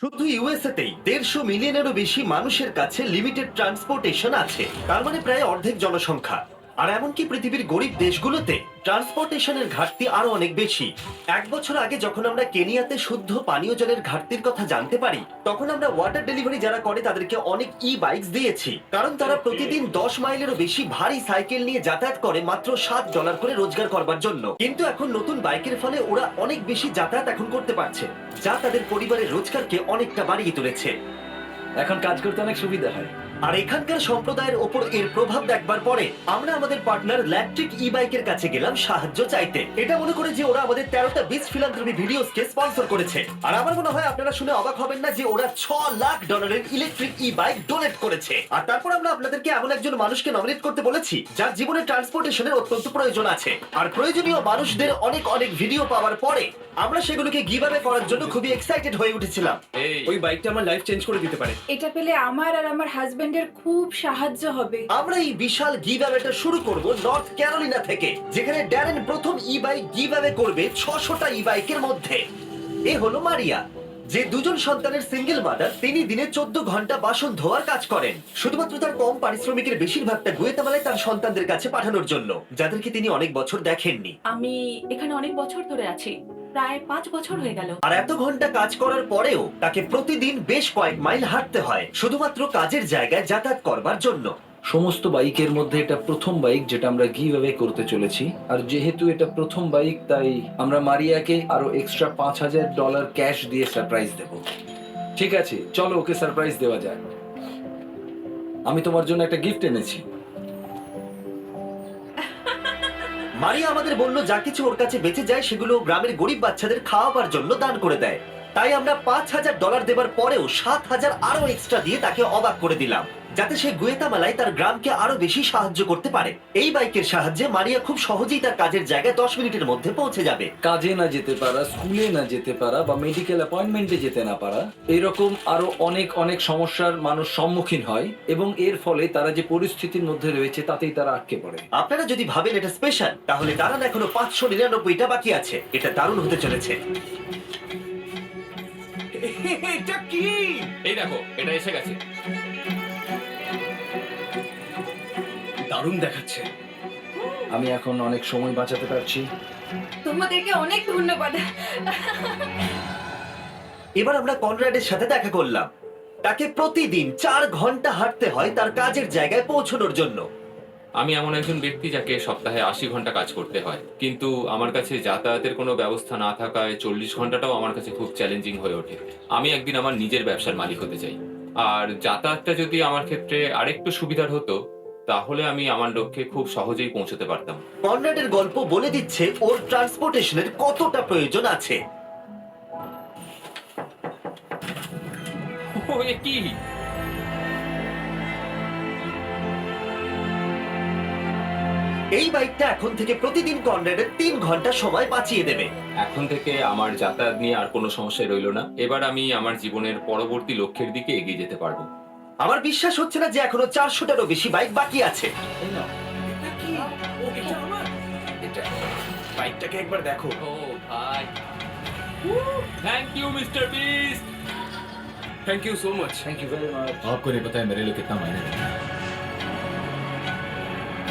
শুধু ইউএসএতেই 150 মিলিয়নেরও বেশি মানুষের কাছে লিমিটেড ট্রান্সপোর্টেশন আছে, তার মানে প্রায় অর্ধেক জনসংখ্যা। আর এমনকি পৃথিবীর গরিব দেশগুলোতে ট্রান্সপোর্টেশনের ঘাটতি আরো অনেক বেশি। 1 বছর আগে যখন আমরা কেনিয়াতে শুদ্ধ পানীয় জলের ঘাটতির কথা জানতে পারি, তখন আমরা ওয়াটার ডেলিভারি যারা করে তাদেরকে অনেক বাইকস দিয়েছি, কারণ তারা প্রতিদিন 10 মাইলেরও বেশি ভারী সাইকেল নিয়ে যাতায়াত করে মাত্র $7 করে রোজগার করবার জন্য। কিন্তু এখন নতুন বাইকের ফলে ওরা অনেক বেশি যাতায়াত এখন করতে পারছে, যা তাদের পরিবারের রোজগারকে অনেকটা বাড়িয়ে তুলেছে। এখন কাজ করতে অনেক সুবিধা হয়। আর এখানকার সম্প্রদায়ের ওপর এর প্রভাব দেখবার পরে আমরা আমাদের পার্টনার ইলেকট্রিক বাইকের কাছে গেলাম সাহায্য চাইতে। এটা মনে করে যে ওরা আমাদের 13টা বিচ ফিলান্থ্রপি ভিডিওসকে স্পন্সর করেছে। আর আমার মনে হয় আপনারা শুনে অবাক হবেন না যে ওরা $6 লাখ ইলেকট্রিক বাইক ডোনেট করেছে। আর তারপর আমরা আপনাদেরকে এমন একজন মানুষকে নমিনেট করতে বলেছি যার জীবনে ট্রান্সপোর্টেশনের অত্যন্ত প্রয়োজন আছে। আর প্রয়োজনীয় মানুষদের অনেক অনেক ভিডিও পাওয়ার পরে আমরা সেগুলোকে গিভঅ্যাওয়ে করার জন্য খুবই এক্সাইটেড হয়ে উঠেছিলাম। ওই বাইকটা আমার লাইফ চেঞ্জ করে দিতে পারে। এটা পেলে আমার আর আমার হাজবেন্ডের খুব সাহায্য হবে। আমরা এই বিশাল গিভঅ্যাওয়েটা শুরু করব নর্থ ক্যারোলিনা থেকে, যেখানে ড্যারেন প্রথম বাইক গিভঅ্যাওয়ে করবে 600টা বাইকের মধ্যে। এ হলো মারিয়া, যে দুজন সন্তানের সিঙ্গেল মাদার। তিনি দিনে 14 ঘন্টা বাসন ধোয়ার কাজ করেন, শুধুমাত্র তার কম পারিশ্রমিকের বেশিরভাগটা গুয়েতামালায় তার সন্তানদের কাছে পাঠানোর জন্য, যাদেরকে তিনি অনেক বছর দেখেননি। আমি এখানে অনেক বছর ধরে আছি, প্রায় 5 বছর হয়ে গেল। আর এত ঘন্টা কাজ করার পরেও তাকে প্রতিদিন বেশ কয়েক মাইল হাঁটতে হয় শুধুমাত্র কাজের জায়গায় যাতায়াত করবার জন্য। সমস্ত বাইকের মধ্যে এটা প্রথম বাইক যেটা আমরা গিভ অ্যাওয়ে করতে চলেছি। আর যেহেতু এটা প্রথম বাইক, তাই আমরা মারিয়াকে আরো এক্সট্রা $5000 ক্যাশ দিয়ে সারপ্রাইজ দেব। ঠিক আছে, চলো ওকে সারপ্রাইজ দেওয়া যাক। আমি তোমার জন্য একটা গিফট এনেছি। মারিয়া আমাদের বলল যা কিছু ওর কাছে বেঁচে যায় সেগুলো গ্রামের গরিব বাচ্চাদের খাওয়াবার জন্য দান করে দেয়। তাই আমরা $5000 দেবার পরেও 7000 আরো এক্সট্রা দিয়ে তাকে অবাক করে দিলাম, যাতে সে গুয়েতামালায় তার গ্রামকে আরো বেশি সাহায্য করতে পারে। এই বাইকের সাহায্যে মারিয়া খুব সহজেই তার কাজের জায়গায় 10 মিনিটের মধ্যে পৌঁছে যাবে। কাজে না যেতে পারা, স্কুলে না যেতে পারা বা মেডিকেল অ্যাপয়েন্টমেন্টে যেতে না পারা, এরকম আরো অনেক অনেক সমস্যার মানুষ সম্মুখীন হয়, এবং এর ফলে তারা যে পরিস্থিতির মধ্যে রয়েছে তাতেই তারা আটকে পড়ে। আপনারা যদি ভাবেন এটা স্পেশাল, তাহলে দাঁড়ান, এখনো 599টা বাকি আছে। এটা দারুণ হতে চলেছে। এটা কি? এই দেখো, এটা এসে গেছে। দারুণ দেখাচ্ছে। আমি এখন অনেক সময় বাঁচাতে পারছি। তোমাদেরকে অনেক ধন্যবাদ। এবার আমরা কনরাডের সাথে দেখা করলাম। তাকে প্রতিদিন 4 ঘন্টা হাঁটতে হয় তার কাজের জায়গায় পৌঁছানোর জন্য। আমি এমন একজন ব্যক্তি যাকে সপ্তাহে 80 ঘন্টা কাজ করতে হয়, কিন্তু আমার কাছে যাতায়াতের কোনো ব্যবস্থা না থাকায় 40 ঘন্টাটাও আমার কাছে খুব চ্যালেঞ্জিং হয়ে ওঠে। আমি একদিন আমার নিজের ব্যবসার মালিক হতে চাই, আর যাতায়াতটা যদি আমার ক্ষেত্রে আরেকটু সুবিধার হতো তাহলে আমি আমার লক্ষ্যে খুব সহজেই পৌঁছতে পারতাম। কনরাডের গল্প বলে দিচ্ছে ওর ট্রান্সপোর্টেশনের কতটা প্রয়োজন আছে। ও, এ কি? এই বাইকটা এখন থেকে প্রতিদিন কনরাডের 3 ঘন্টা সময় বাঁচিয়ে দেবে। এখন থেকে আমার যাতায়াত নিয়ে আর কোনো সমস্যাই রইল না। এবার আমি আমার জীবনের পরবর্তী লক্ষ্যের দিকে এগিয়ে যেতে পারবো। আমার বিশ্বাস হচ্ছে না যে এখনো 400টারও বেশি বাইক বাকি আছে। এটা কি? ও, এটা আমার। এটা বাইকটাকে একবার দেখো। ও ভাই, thank you mister Beast. Thank you so much. Thank you very much. आपको नहीं पता है मेरे लिए कितना मायने रखता है।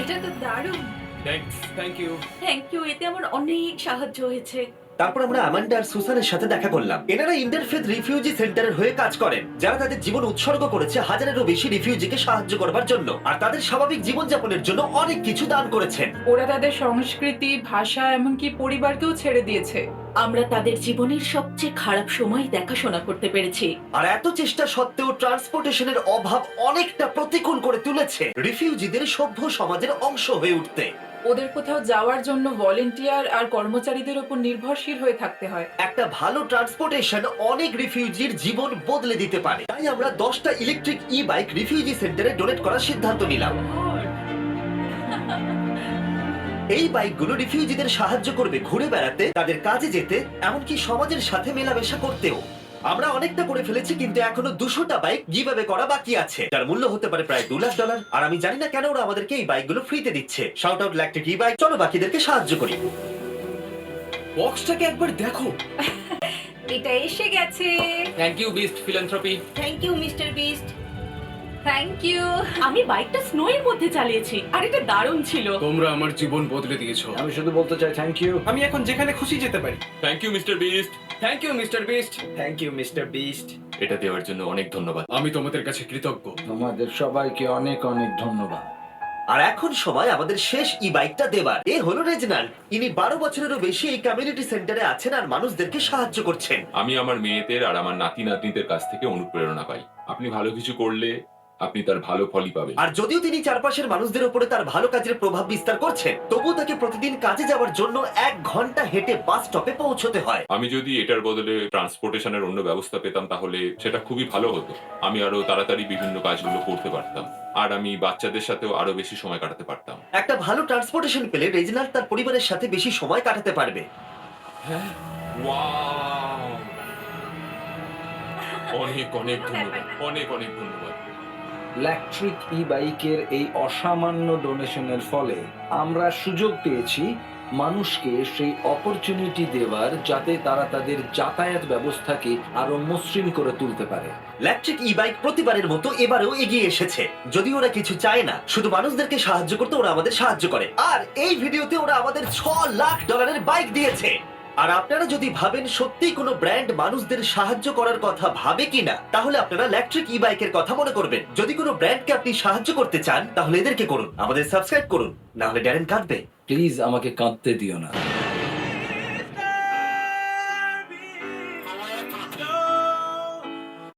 এটা তো দারুণ। Thanks, thank you. Thank you, এতে আমার অনেক সাহায্য হয়েছে। তারপর আমরা অ্যামান্ডা আর সুসানের সাথে দেখা করলাম। এনারা ইন্টারফেথ রিফিউজি সেন্টারের হয়ে কাজ করেন, যারা তাদের জীবন উৎসর্গ করেছে হাজারেরও বেশি রিফিউজিকে সাহায্য করবার জন্য, আর তাদের স্বাভাবিক জীবনযাপনের জন্য অনেক কিছু দান করেছেন। ওরা তাদের সংস্কৃতি, ভাষা, এমনকি পরিবারকেও ছেড়ে দিয়েছে। আমরা তাদের জীবনের সবচেয়ে খারাপ সময় দেখাশোনা করতে পেরেছি। আর এত চেষ্টা সত্ত্বেও ট্রান্সপোর্টেশনের অভাব অনেকটা প্রতিকূল করে তুলেছে রিফিউজিদের সভ্য সমাজের অংশ হয়ে উঠতে। ওদের কোথাও যাওয়ার জন্য ভলেন্টিয়ার আর কর্মচারীদের উপর নির্ভরশীল হয়ে থাকতে হয়। একটা ভালো ট্রান্সপোর্টেশন অনেক রিফিউজির জীবন বদলে দিতে পারে। তাই আমরা 10টা ইলেকট্রিক বাইক রিফিউজি সেন্টারে ডোনেট করার সিদ্ধান্ত নিলাম। এই বাইকগুলো রিফিউজিদের সাহায্য করবে ঘুরে বেড়াতে, তাদের কাজে যেতে, এমনকি সমাজের সাথে মেলামেশা করতেও। আমরা অনেকটা করে ফেলেছি, কিন্তু এখনো 200টা বাইক গিভঅ্যাওয়ে করা বাকি আছে, যার মূল্য হতে পারে প্রায় $2 লাখ। আর আমি জানি না কেন ওরা আমাদেরকে এই বাইকগুলো ফ্রিতে দিচ্ছে। Shout out electric bike. চলো বাকিদেরকে সাহায্য করি। বক্সটাকে একবার দেখো। এটা এসে গেছে। Thank you Beast philanthropy. Thank you mister Beast. Thank you. আমি বাইকটা স্নো এর মধ্যে চালিয়েছি আর এটা দারুণ ছিল। তোমরা আমার জীবন বদলে দিয়েছো। আমি শুধু বলতে চাই থ্যাংক ইউ। আমি এখন যেখানে খুশি যেতে পারি। Thank you mister Beast. Thank you mister Beast. Thank you mister Beast. এটা দেওয়ার জন্য অনেক ধন্যবাদ। আমি তোমাদের কাছে কৃতজ্ঞ। তোমাদের সবাইকে অনেক অনেক ধন্যবাদ। আর এখন সময় আমাদের শেষ ই বাইকটা দেবার। এ হলো রেজিনাল্ড। ইনি 12 বছরেরও বেশি এই কমিউনিটি সেন্টারে আছেন আর মানুষদেরকে সাহায্য করছেন। আমি আমার মেয়েদের আর আমার নাতি নাতনিদের কাছ থেকে অনুপ্রেরণা পাই। আপনি ভালো কিছু করলে আপনি তার ভালো ফলই পাবেন। আর যদিও তিনি চারপাশের মানুষদের উপরে তার ভালো কাজের প্রভাব বিস্তার করছেন, তবুও তাকে প্রতিদিন কাজে যাওয়ার জন্য 1 ঘন্টা হেঁটে বাস স্টপে পৌঁছতে হয়। আমি যদি এটার বদলে ট্রান্সপোর্টেশনের অন্য ব্যবস্থা পেতাম তাহলে সেটা খুবই ভালো হতো। আমি আরো তাড়াতাড়ি বিভিন্ন কাজগুলো করতে পারতাম আর আমি বাচ্চাদের সাথেও আরো বেশি সময় কাটাতে পারতাম। একটা ভালো ট্রান্সপোর্টেশন পেলে রেজিনাল্ড তার পরিবারের সাথে বেশি সময় কাটাতে পারবে। ওয়াও! অনেক অনেক ধন্যবাদ, অনেক অনেক ধন্যবাদ। ইলেকট্রিক ই বাইকের এই অসামান্য ডোনেশনের ফলে আমরা সুযোগ পেয়েছি মানুষকে সেই অপরচুনিটি দেওয়ার, যাতে তারা তাদের যাতায়াত ব্যবস্থাকে আরো মসৃণ করে তুলতে পারে। ইলেকট্রিক ই বাইক প্রতিবারের মতো এবারেও এগিয়ে এসেছে। যদি ওরা কিছু চায় না, শুধু মানুষদেরকে সাহায্য করতে ওরা আমাদের সাহায্য করে। আর এই ভিডিওতে ওরা আমাদের $6 লাখ বাইক দিয়েছে। আর আপনারা যদি ভাবেন সত্যি কোনো ব্র্যান্ড মানুষদের সাহায্য করার কথা ভাবে কিনা, তাহলে আপনারা ইলেকট্রিক ই বাইকের কথা মনে করবেন। যদি কোনো ব্র্যান্ডকে আপনি সাহায্য করতে চান, তাহলে এদেরকে করুন, আমাদের সাবস্ক্রাইব করুন, না হলে ড্যারেন কাঁদবে। প্লিজ আমাকে কাঁদতে দিও না।